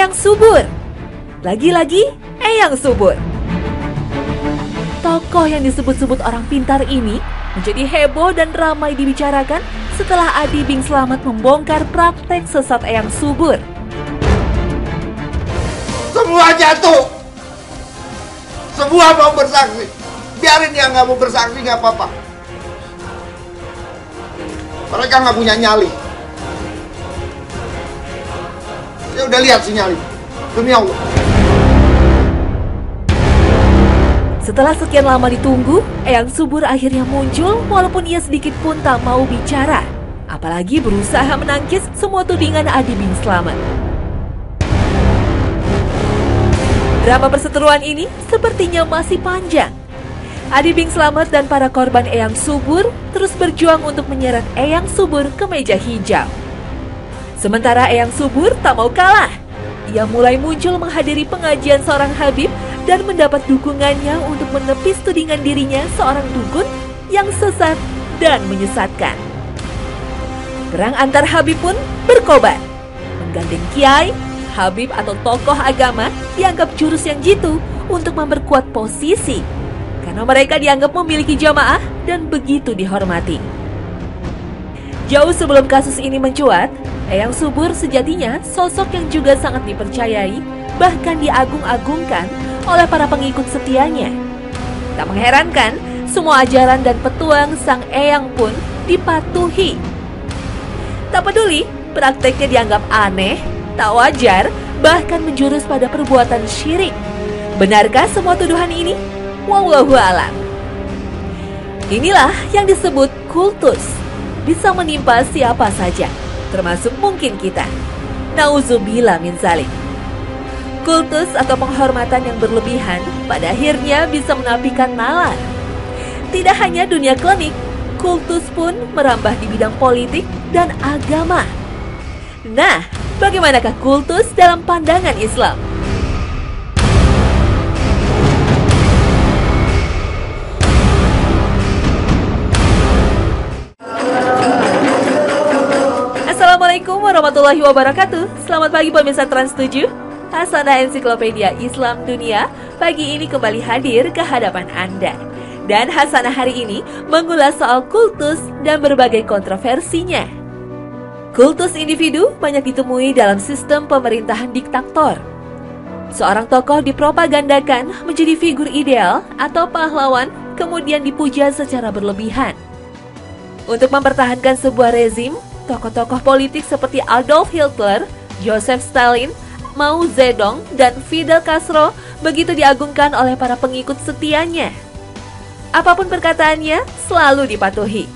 Eyang Subur. Lagi-lagi Eyang Subur. Tokoh yang disebut-sebut orang pintar ini menjadi heboh dan ramai dibicarakan setelah Adi Bing Slamet membongkar praktek sesat Eyang Subur. Semua jatuh. Semua mau bersaksi. Biarin yang nggak mau bersaksi nggak apa-apa. Mereka nggak punya nyali. Saya udah lihat si nyali. Demi Allah. Setelah sekian lama ditunggu, Eyang Subur akhirnya muncul walaupun ia sedikit pun tak mau bicara. Apalagi berusaha menangkis semua tudingan Adi Bing Slamet. Drama perseteruan ini sepertinya masih panjang. Adi Bing Slamet dan para korban Eyang Subur terus berjuang untuk menyeret Eyang Subur ke meja hijau. Sementara Eyang Subur tak mau kalah. Ia mulai muncul menghadiri pengajian seorang Habib dan mendapat dukungannya untuk menepis tudingan dirinya seorang dukun yang sesat dan menyesatkan. Perang antar Habib pun berkobar. Menggandeng kiai, Habib atau tokoh agama dianggap jurus yang jitu untuk memperkuat posisi karena mereka dianggap memiliki jamaah dan begitu dihormati. Jauh sebelum kasus ini mencuat, Eyang Subur sejatinya sosok yang juga sangat dipercayai bahkan diagung-agungkan oleh para pengikut setianya. Tak mengherankan, semua ajaran dan petuang sang Eyang pun dipatuhi. Tak peduli prakteknya dianggap aneh, tak wajar, bahkan menjurus pada perbuatan syirik. Benarkah semua tuduhan ini? Wallahu a'lam. Inilah yang disebut kultus. Bisa menimpa siapa saja, termasuk mungkin kita. Nauzubillah min zalik. Kultus atau penghormatan yang berlebihan pada akhirnya bisa menapikan nalar. Tidak hanya dunia klinik, kultus pun merambah di bidang politik dan agama. Nah, bagaimanakah kultus dalam pandangan Islam? Assalamualaikum warahmatullahi wabarakatuh. Selamat pagi pemirsa Trans 7. Hasanah Ensiklopedia Islam Dunia pagi ini kembali hadir ke hadapan Anda. Dan Hasanah hari ini mengulas soal kultus dan berbagai kontroversinya. Kultus individu banyak ditemui dalam sistem pemerintahan diktator. Seorang tokoh dipropagandakan menjadi figur ideal atau pahlawan, kemudian dipuja secara berlebihan. Untuk mempertahankan sebuah rezim, tokoh-tokoh politik seperti Adolf Hitler, Joseph Stalin, Mao Zedong, dan Fidel Castro begitu diagungkan oleh para pengikut setianya. Apapun perkataannya, selalu dipatuhi.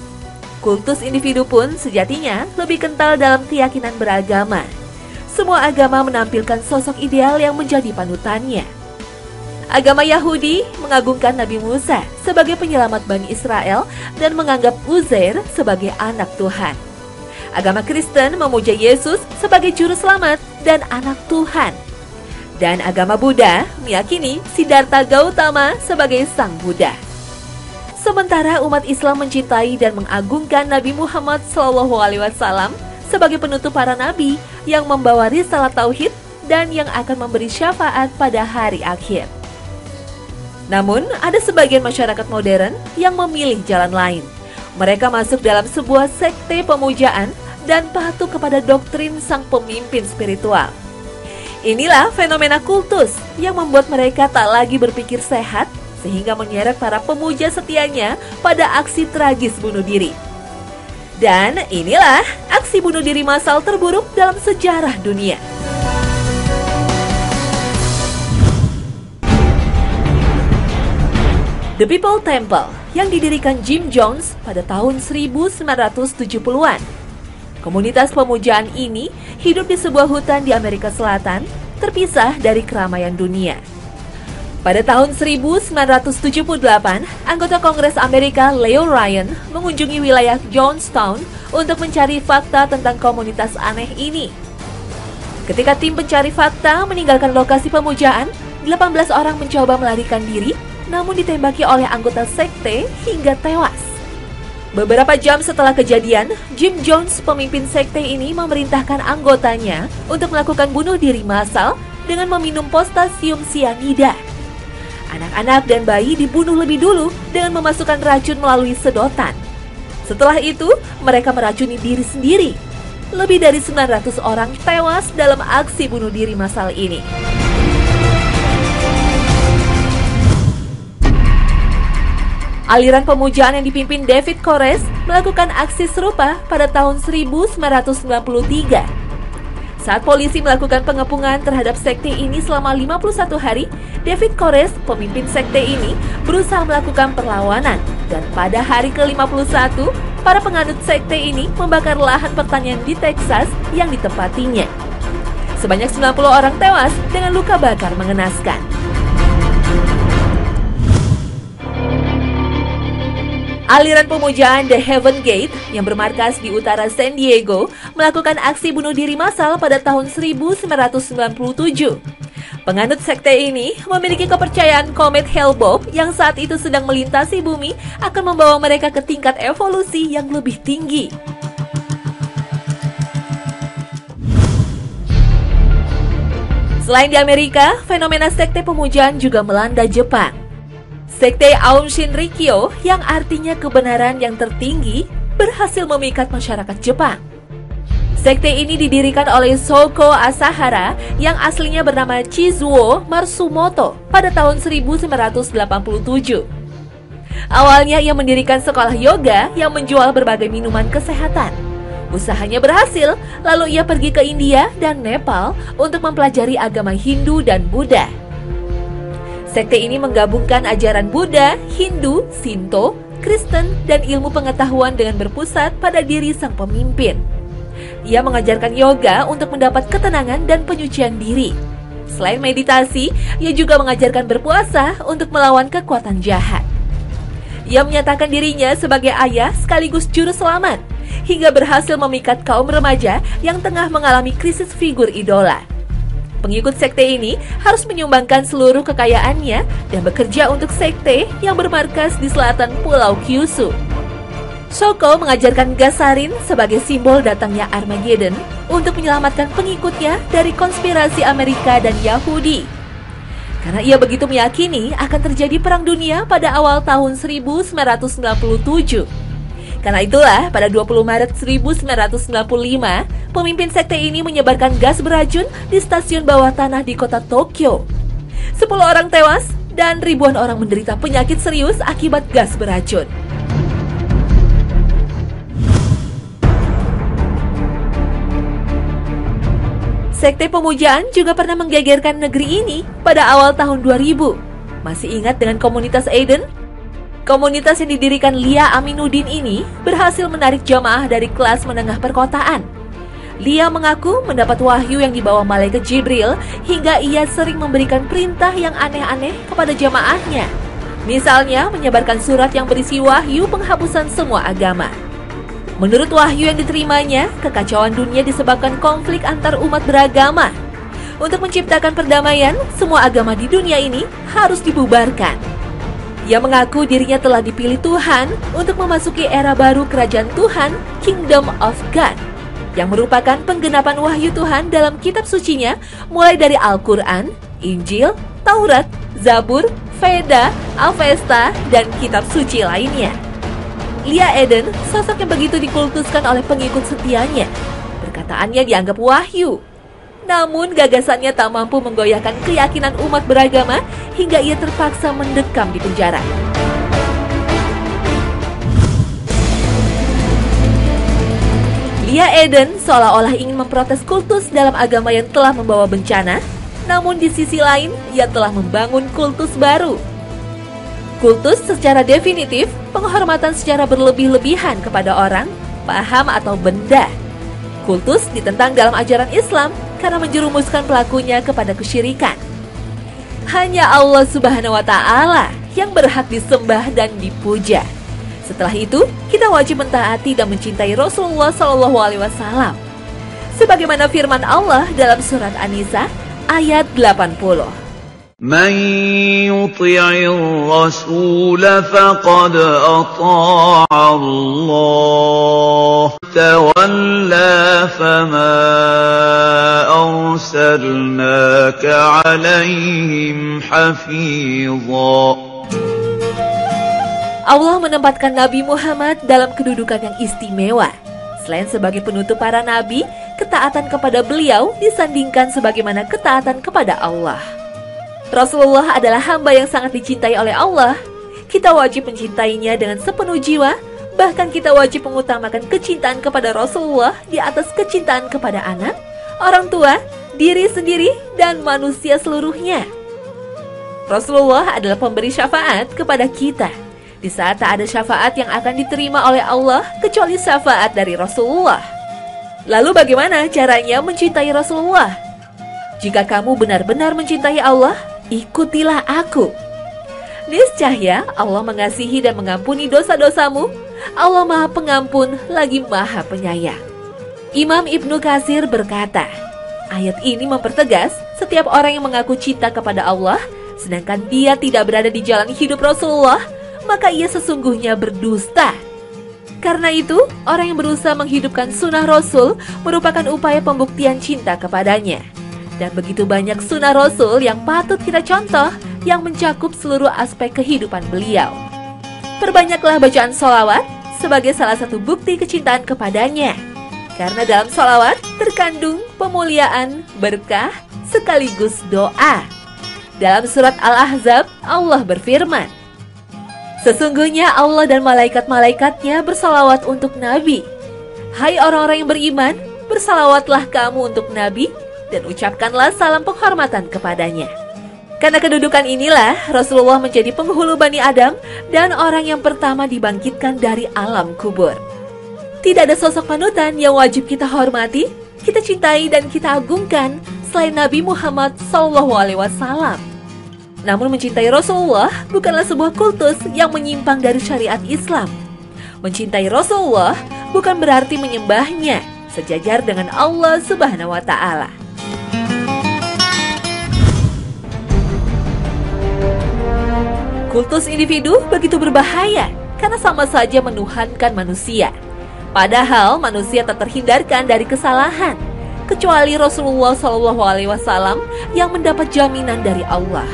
Kultus individu pun sejatinya lebih kental dalam keyakinan beragama. Semua agama menampilkan sosok ideal yang menjadi panutannya. Agama Yahudi mengagungkan Nabi Musa sebagai penyelamat Bani Israel dan menganggap Uzair sebagai anak Tuhan. Agama Kristen memuja Yesus sebagai juru selamat dan anak Tuhan. Dan agama Buddha meyakini Siddhartha Gautama sebagai sang Buddha. Sementara umat Islam mencintai dan mengagungkan Nabi Muhammad SAW sebagai penutup para nabi yang membawa risalah tauhid dan yang akan memberi syafaat pada hari akhir. Namun, ada sebagian masyarakat modern yang memilih jalan lain. Mereka masuk dalam sebuah sekte pemujaan dan patuh kepada doktrin sang pemimpin spiritual. Inilah fenomena kultus yang membuat mereka tak lagi berpikir sehat sehingga menyeret para pemuja setianya pada aksi tragis bunuh diri. Dan inilah aksi bunuh diri massal terburuk dalam sejarah dunia. The People Temple yang didirikan Jim Jones pada tahun 1970-an. Komunitas pemujaan ini hidup di sebuah hutan di Amerika Selatan, terpisah dari keramaian dunia. Pada tahun 1978, anggota Kongres Amerika Leo Ryan mengunjungi wilayah Jonestown untuk mencari fakta tentang komunitas aneh ini. Ketika tim pencari fakta meninggalkan lokasi pemujaan, 18 orang mencoba melarikan diri, namun ditembaki oleh anggota sekte hingga tewas. Beberapa jam setelah kejadian, Jim Jones, pemimpin sekte ini, memerintahkan anggotanya untuk melakukan bunuh diri massal dengan meminum potasium sianida. Anak-anak dan bayi dibunuh lebih dulu dengan memasukkan racun melalui sedotan. Setelah itu, mereka meracuni diri sendiri. Lebih dari 900 orang tewas dalam aksi bunuh diri massal ini. Aliran pemujaan yang dipimpin David Koresh melakukan aksi serupa pada tahun 1993. Saat polisi melakukan pengepungan terhadap sekte ini selama 51 hari, David Koresh, pemimpin sekte ini, berusaha melakukan perlawanan. Dan pada hari ke-51, para penganut sekte ini membakar lahan pertanian di Texas yang ditempatinya. Sebanyak 90 orang tewas dengan luka bakar mengenaskan. Aliran pemujaan The Heaven Gate yang bermarkas di utara San Diego melakukan aksi bunuh diri massal pada tahun 1997. Penganut sekte ini memiliki kepercayaan komet Hale-Bopp yang saat itu sedang melintasi bumi akan membawa mereka ke tingkat evolusi yang lebih tinggi. Selain di Amerika, fenomena sekte pemujaan juga melanda Jepang. Sekte Aum Shinrikyo, yang artinya kebenaran yang tertinggi, berhasil memikat masyarakat Jepang. Sekte ini didirikan oleh Shoko Asahara yang aslinya bernama Chizuo Matsumoto pada tahun 1987. Awalnya ia mendirikan sekolah yoga yang menjual berbagai minuman kesehatan. Usahanya berhasil, lalu ia pergi ke India dan Nepal untuk mempelajari agama Hindu dan Buddha. Sekte ini menggabungkan ajaran Buddha, Hindu, Shinto, Kristen, dan ilmu pengetahuan dengan berpusat pada diri sang pemimpin. Ia mengajarkan yoga untuk mendapat ketenangan dan penyucian diri. Selain meditasi, ia juga mengajarkan berpuasa untuk melawan kekuatan jahat. Ia menyatakan dirinya sebagai ayah sekaligus juru selamat, hingga berhasil memikat kaum remaja yang tengah mengalami krisis figur idola. Pengikut sekte ini harus menyumbangkan seluruh kekayaannya dan bekerja untuk sekte yang bermarkas di selatan Pulau Kyushu. Shoko mengajarkan gas sarin sebagai simbol datangnya Armageddon untuk menyelamatkan pengikutnya dari konspirasi Amerika dan Yahudi. Karena ia begitu meyakini akan terjadi perang dunia pada awal tahun 1997. Karena itulah, pada 20 Maret 1995, pemimpin sekte ini menyebarkan gas beracun di stasiun bawah tanah di kota Tokyo. 10 orang tewas dan ribuan orang menderita penyakit serius akibat gas beracun. Sekte pemujaan juga pernah menggegerkan negeri ini pada awal tahun 2000. Masih ingat dengan komunitas Eden? Komunitas yang didirikan Lia Aminuddin ini berhasil menarik jamaah dari kelas menengah perkotaan. Lia mengaku mendapat wahyu yang dibawa malaikat Jibril hingga ia sering memberikan perintah yang aneh-aneh kepada jamaahnya. Misalnya menyebarkan surat yang berisi wahyu penghapusan semua agama. Menurut wahyu yang diterimanya, kekacauan dunia disebabkan konflik antar umat beragama. Untuk menciptakan perdamaian, semua agama di dunia ini harus dibubarkan. Ia mengaku dirinya telah dipilih Tuhan untuk memasuki era baru kerajaan Tuhan, Kingdom of God, yang merupakan penggenapan wahyu Tuhan dalam kitab sucinya mulai dari Al-Quran, Injil, Taurat, Zabur, Veda, Avesta, dan kitab suci lainnya. Lia Eden, sosok yang begitu dikultuskan oleh pengikut setianya. Perkataannya dianggap wahyu. Namun gagasannya tak mampu menggoyahkan keyakinan umat beragama hingga ia terpaksa mendekam di penjara. Lia Eden seolah-olah ingin memprotes kultus dalam agama yang telah membawa bencana, namun di sisi lain ia telah membangun kultus baru. Kultus secara definitif penghormatan secara berlebih-lebihan kepada orang, paham atau benda. Kultus ditentang dalam ajaran Islam karena menjerumuskan pelakunya kepada kesyirikan. Hanya Allah Subhanahu wa Ta'ala yang berhak disembah dan dipuja. Setelah itu, kita wajib mentaati dan mencintai Rasulullah SAW. Sebagaimana firman Allah dalam surat An-Nisa ayat 80. من يطع الرسول فقد أطاع الله تولى فما أرسلناك عليهم حفيظا. Allah menempatkan Nabi Muhammad dalam kedudukan yang istimewa. Selain sebagai penutup para nabi, ketaatan kepada beliau disandingkan sebagaimana ketaatan kepada Allah. Rasulullah adalah hamba yang sangat dicintai oleh Allah. Kita wajib mencintainya dengan sepenuh jiwa, bahkan kita wajib mengutamakan kecintaan kepada Rasulullah di atas kecintaan kepada anak, orang tua, diri sendiri, dan manusia seluruhnya. Rasulullah adalah pemberi syafaat kepada kita. Di saat tak ada syafaat yang akan diterima oleh Allah kecuali syafaat dari Rasulullah. Lalu bagaimana caranya mencintai Rasulullah? Jika kamu benar-benar mencintai Allah, ikutilah aku. Niscaya Allah mengasihi dan mengampuni dosa-dosamu. Allah Maha Pengampun lagi Maha Penyayang. Imam Ibnu Katsir berkata, ayat ini mempertegas setiap orang yang mengaku cinta kepada Allah, sedangkan dia tidak berada di jalan hidup Rasulullah, maka ia sesungguhnya berdusta. Karena itu, orang yang berusaha menghidupkan sunnah Rasul merupakan upaya pembuktian cinta kepadanya. Dan begitu banyak sunnah Rasul yang patut kita contoh yang mencakup seluruh aspek kehidupan beliau. Perbanyaklah bacaan sholawat sebagai salah satu bukti kecintaan kepadanya. Karena dalam sholawat terkandung pemuliaan, berkah, sekaligus doa. Dalam surat Al-Ahzab, Allah berfirman, sesungguhnya Allah dan malaikat-malaikatnya bersalawat untuk Nabi. Hai orang-orang yang beriman, bersalawatlah kamu untuk Nabi dan ucapkanlah salam penghormatan kepadanya. Karena kedudukan inilah Rasulullah menjadi penghulu Bani Adam dan orang yang pertama dibangkitkan dari alam kubur. Tidak ada sosok panutan yang wajib kita hormati, kita cintai dan kita agungkan selain Nabi Muhammad SAW. Namun mencintai Rasulullah bukanlah sebuah kultus yang menyimpang dari syariat Islam. Mencintai Rasulullah bukan berarti menyembahnya sejajar dengan Allah Subhanahu wa Ta'ala. Kultus individu begitu berbahaya karena sama saja menuhankan manusia. Padahal manusia tak terhindarkan dari kesalahan, kecuali Rasulullah SAW yang mendapat jaminan dari Allah.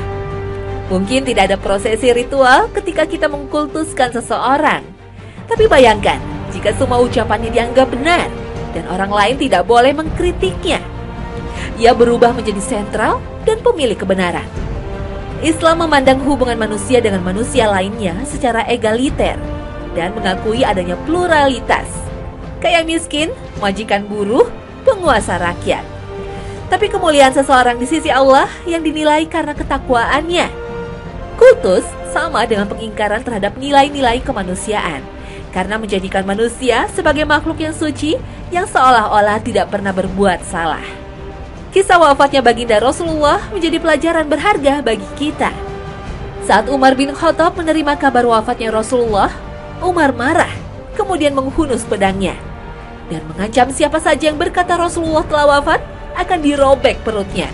Mungkin tidak ada prosesi ritual ketika kita mengkultuskan seseorang. Tapi bayangkan jika semua ucapannya dianggap benar dan orang lain tidak boleh mengkritiknya. Ia berubah menjadi sentral dan pemilik kebenaran. Islam memandang hubungan manusia dengan manusia lainnya secara egaliter dan mengakui adanya pluralitas. Kaya miskin, majikan buruh, penguasa rakyat. Tapi kemuliaan seseorang di sisi Allah yang dinilai karena ketakwaannya. Kultus sama dengan pengingkaran terhadap nilai-nilai kemanusiaan, karena menjadikan manusia sebagai makhluk yang suci yang seolah-olah tidak pernah berbuat salah. Kisah wafatnya baginda Rasulullah menjadi pelajaran berharga bagi kita. Saat Umar bin Khattab menerima kabar wafatnya Rasulullah, Umar marah, kemudian menghunus pedangnya dan mengancam siapa saja yang berkata Rasulullah telah wafat akan dirobek perutnya.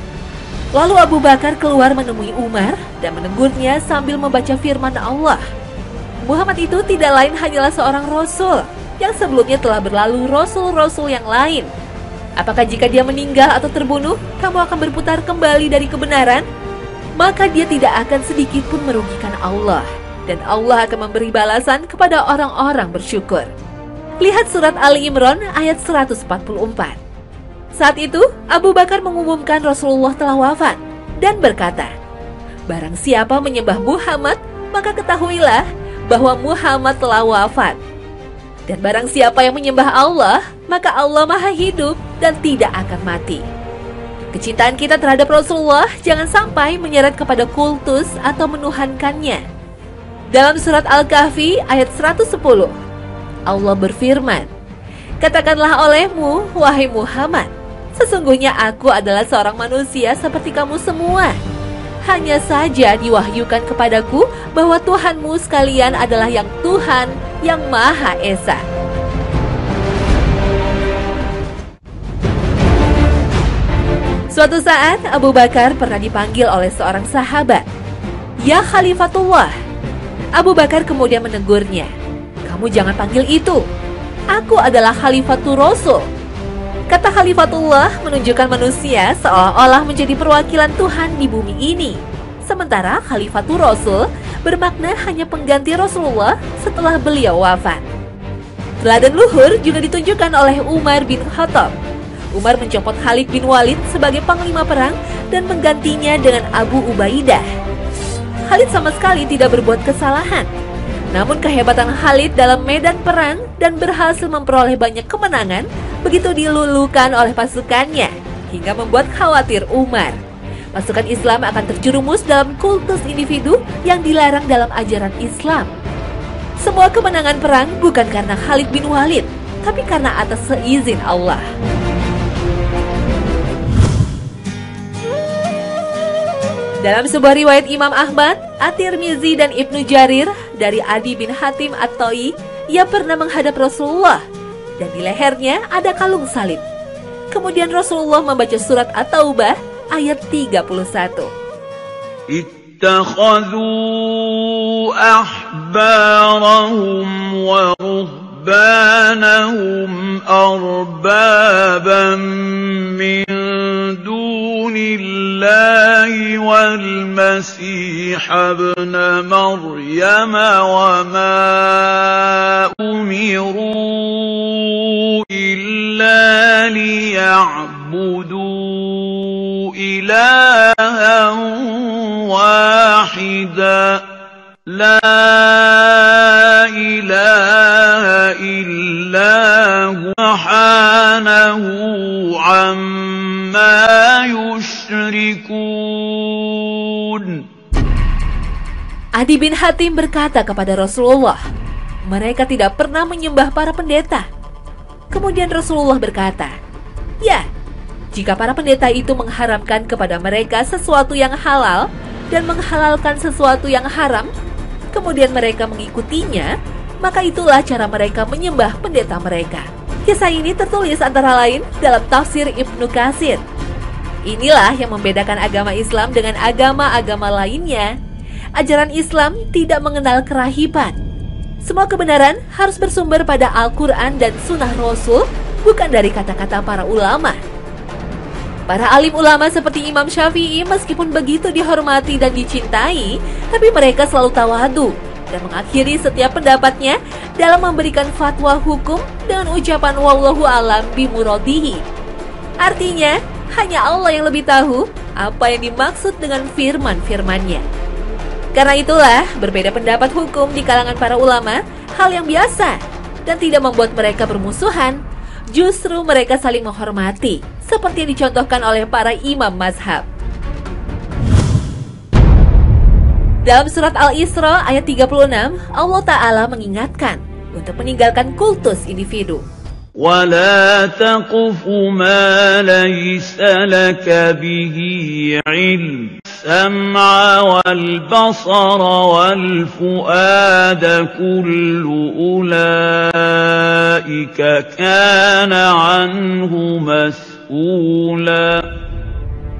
Lalu Abu Bakar keluar menemui Umar dan menegurnya sambil membaca firman Allah. Muhammad itu tidak lain hanyalah seorang Rasul yang sebelumnya telah berlalu Rasul-Rasul yang lain. Apakah jika dia meninggal atau terbunuh, kamu akan berputar kembali dari kebenaran? Maka dia tidak akan sedikit pun merugikan Allah. Dan Allah akan memberi balasan kepada orang-orang bersyukur. Lihat surat Ali Imran ayat 144. Saat itu, Abu Bakar mengumumkan Rasulullah telah wafat dan berkata, barang siapa menyembah Muhammad, maka ketahuilah bahwa Muhammad telah wafat. Dan barang siapa yang menyembah Allah, maka Allah Maha Hidup dan tidak akan mati. Kecintaan kita terhadap Rasulullah jangan sampai menyeret kepada kultus atau menuhankannya. Dalam surat Al-Kahfi ayat 110, Allah berfirman, katakanlah olehmu, wahai Muhammad, sesungguhnya aku adalah seorang manusia seperti kamu semua. Hanya saja diwahyukan kepadaku bahwa Tuhanmu sekalian adalah yang Tuhan yang Maha Esa. Suatu saat Abu Bakar pernah dipanggil oleh seorang sahabat. "Ya Khalifatullah." Abu Bakar kemudian menegurnya, "Kamu jangan panggil itu. Aku adalah Khalifatul Rasul." Kata Khalifatullah menunjukkan manusia seolah-olah menjadi perwakilan Tuhan di bumi ini. Sementara Khalifatul Rasul bermakna hanya pengganti Rasulullah setelah beliau wafat. Teladan luhur juga ditunjukkan oleh Umar bin Khattab. Umar mencopot Khalid bin Walid sebagai panglima perang dan menggantinya dengan Abu Ubaidah. Khalid sama sekali tidak berbuat kesalahan. Namun kehebatan Khalid dalam medan perang dan berhasil memperoleh banyak kemenangan begitu dilulukan oleh pasukannya hingga membuat khawatir Umar. Pasukan Islam akan terjerumus dalam kultus individu yang dilarang dalam ajaran Islam. Semua kemenangan perang bukan karena Khalid bin Walid, tapi karena atas seizin Allah. Dalam sebuah riwayat Imam Ahmad, At-Tirmizi dan Ibnu Jarir dari Adi bin Hatim At-Ta'i, ia pernah menghadap Rasulullah dan di lehernya ada kalung salib. Kemudian Rasulullah membaca surat At-Taubah ayat 31. Ittakhadhu ahbarahum wa ruhbanahum arbaban min dunillahi wal masih ibn Maryam wa ma umiru illa liya'budu إلها واحدا لا إله إلا هو سبحانه عما يشركون. Adi bin Hatim berkata kepada Rasulullah, mereka tidak pernah menyembah para pendeta. Kemudian Rasulullah berkata, "Ya, jika para pendeta itu mengharamkan kepada mereka sesuatu yang halal dan menghalalkan sesuatu yang haram, kemudian mereka mengikutinya, maka itulah cara mereka menyembah pendeta mereka." Kisah ini tertulis antara lain dalam tafsir Ibnu Katsir. Inilah yang membedakan agama Islam dengan agama-agama lainnya. Ajaran Islam tidak mengenal kerahiban. Semua kebenaran harus bersumber pada Al-Quran dan Sunnah Rasul, bukan dari kata-kata para ulama. Para alim ulama seperti Imam Syafi'i meskipun begitu dihormati dan dicintai, tapi mereka selalu tawadu dan mengakhiri setiap pendapatnya dalam memberikan fatwa hukum dengan ucapan wallahu alam bimuradihi. Artinya, hanya Allah yang lebih tahu apa yang dimaksud dengan firman-firmannya. Karena itulah, berbeda pendapat hukum di kalangan para ulama hal yang biasa dan tidak membuat mereka bermusuhan. Justru mereka saling menghormati, seperti yang dicontohkan oleh para imam mazhab. Dalam surat Al-Isra ayat 36, Allah Ta'ala mengingatkan untuk meninggalkan kultus individu. وَلَا تَقْفُ مَا لَيْسَ لَكَ بِهِ عِلْمٌ السَّمْعَ وَالْبَصَرَ وَالْفُؤَادَ كُلُّ أُولَئِكَ كَانَ عَنْهُ مسؤولا.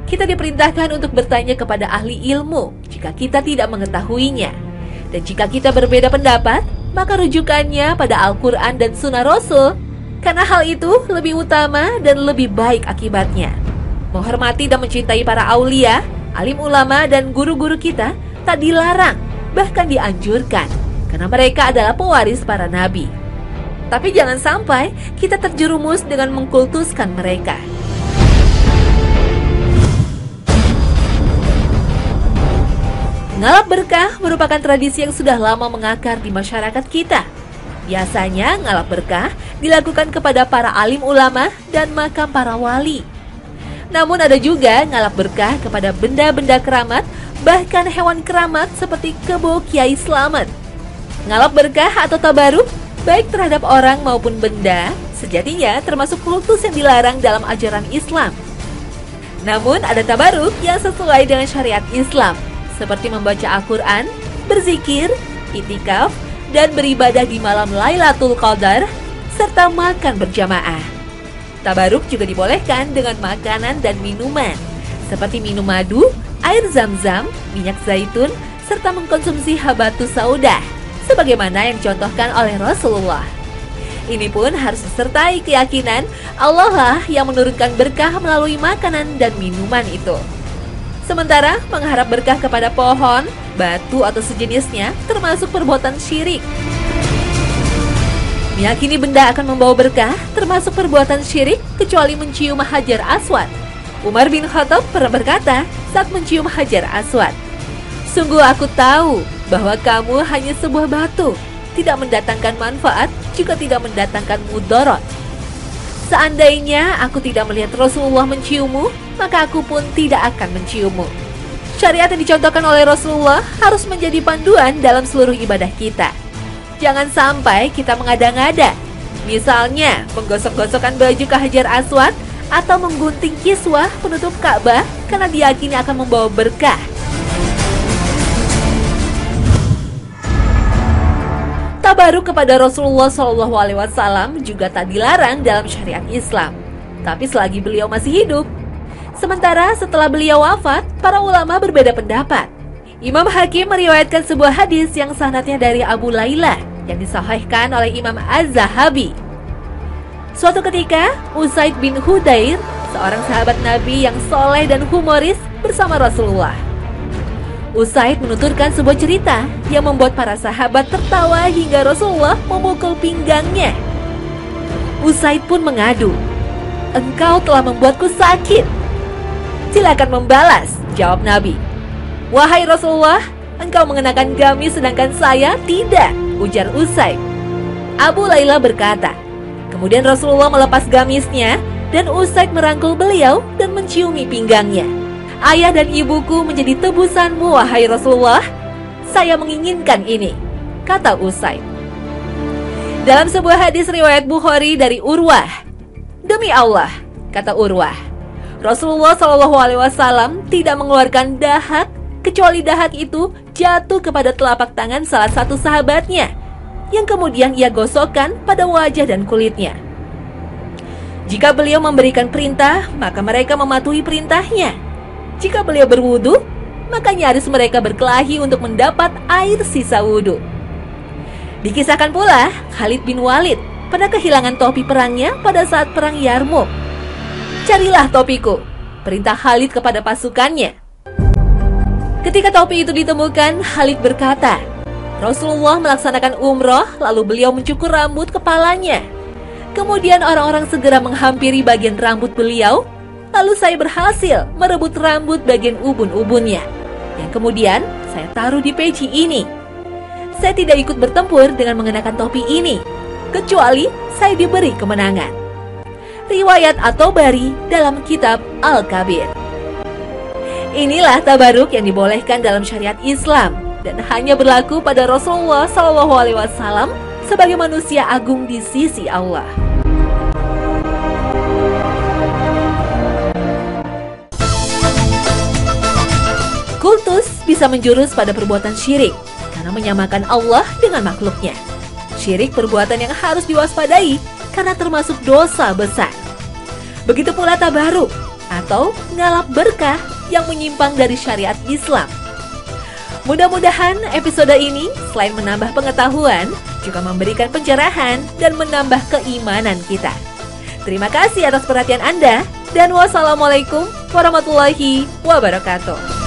Kita diperintahkan untuk bertanya kepada ahli ilmu jika kita tidak mengetahuinya. Dan jika kita berbeda pendapat, maka rujukannya pada Al-Quran dan Sunnah Rasul. Karena hal itu lebih utama dan lebih baik akibatnya. Menghormati dan mencintai para aulia, alim ulama dan guru-guru kita tak dilarang, bahkan dianjurkan. Karena mereka adalah pewaris para nabi. Tapi jangan sampai kita terjerumus dengan mengkultuskan mereka. Ngalap berkah merupakan tradisi yang sudah lama mengakar di masyarakat kita. Biasanya ngalap berkah dilakukan kepada para alim ulama dan makam para wali. Namun ada juga ngalap berkah kepada benda-benda keramat, bahkan hewan keramat seperti kebo Kiai Slamet. Ngalap berkah atau tabaruk, baik terhadap orang maupun benda, sejatinya termasuk kultus yang dilarang dalam ajaran Islam. Namun ada tabaruk yang sesuai dengan syariat Islam, seperti membaca Al-Quran, berzikir, itikaf, dan beribadah di malam Lailatul Qadar, serta makan berjamaah. Tabaruk juga dibolehkan dengan makanan dan minuman. seperti minum madu, air zam-zam, minyak zaitun, serta mengkonsumsi habatus saudah, sebagaimana yang dicontohkan oleh Rasulullah. Ini pun harus disertai keyakinan Allah lah yang menurunkan berkah melalui makanan dan minuman itu. Sementara mengharap berkah kepada pohon, batu atau sejenisnya termasuk perbuatan syirik. Meyakini benda akan membawa berkah termasuk perbuatan syirik kecuali mencium Hajar Aswad. Umar bin Khattab pernah berkata saat mencium Hajar Aswad, "Sungguh aku tahu bahwa kamu hanya sebuah batu, tidak mendatangkan manfaat juga tidak mendatangkan mudarat. Seandainya aku tidak melihat Rasulullah menciummu, maka aku pun tidak akan menciummu." Syariat yang dicontohkan oleh Rasulullah harus menjadi panduan dalam seluruh ibadah kita. Jangan sampai kita mengada-ngada, misalnya menggosok-gosokkan baju ke Hajar Aswad atau menggunting kiswah penutup Ka'bah karena diyakini akan membawa berkah. Tabaruk kepada Rasulullah SAW juga tak dilarang dalam syariat Islam, tapi selagi beliau masih hidup. Sementara setelah beliau wafat, para ulama berbeda pendapat. Imam Hakim meriwayatkan sebuah hadis yang sanadnya dari Abu Layla yang disahihkan oleh Imam Az-Zahabi. Suatu ketika, Usaid bin Hudair, seorang sahabat Nabi yang soleh dan humoris, bersama Rasulullah. Usaid menuturkan sebuah cerita yang membuat para sahabat tertawa hingga Rasulullah memukul pinggangnya. Usaid pun mengadu, "Engkau telah membuatku sakit." "Silakan membalas," jawab Nabi. "Wahai Rasulullah, engkau mengenakan gamis sedangkan saya tidak," ujar Usaid. Abu Layla berkata, kemudian Rasulullah melepas gamisnya dan Usaid merangkul beliau dan menciumi pinggangnya. "Ayah dan ibuku menjadi tebusanmu, wahai Rasulullah. Saya menginginkan ini," kata Usaid. Dalam sebuah hadis riwayat Bukhari dari Urwah, "Demi Allah," kata Urwah, "Rasulullah SAW tidak mengeluarkan dahak kecuali dahak itu jatuh kepada telapak tangan salah satu sahabatnya, yang kemudian ia gosokkan pada wajah dan kulitnya. Jika beliau memberikan perintah, maka mereka mematuhi perintahnya. Jika beliau berwudu, maka nyaris mereka berkelahi untuk mendapat air sisa wudu." Dikisahkan pula Khalid bin Walid pernah kehilangan topi perangnya pada saat perang Yarmuk. "Carilah topiku," perintah Khalid kepada pasukannya. Ketika topi itu ditemukan, Khalid berkata, "Rasulullah melaksanakan umroh, lalu beliau mencukur rambut kepalanya. Kemudian orang-orang segera menghampiri bagian rambut beliau, lalu saya berhasil merebut rambut bagian ubun-ubunnya, yang kemudian saya taruh di peci ini. Saya tidak ikut bertempur dengan mengenakan topi ini, kecuali saya diberi kemenangan." Riwayat At-Tabari dalam kitab Al-Kabir. Inilah tabaruk yang dibolehkan dalam syariat Islam dan hanya berlaku pada Rasulullah SAW sebagai manusia agung di sisi Allah. Kultus bisa menjurus pada perbuatan syirik karena menyamakan Allah dengan makhluknya. Syirik perbuatan yang harus diwaspadai karena termasuk dosa besar. Begitu pula tabaruk atau ngalap berkah yang menyimpang dari syariat Islam. Mudah-mudahan episode ini selain menambah pengetahuan, juga memberikan pencerahan dan menambah keimanan kita. Terima kasih atas perhatian Anda dan wassalamualaikum warahmatullahi wabarakatuh.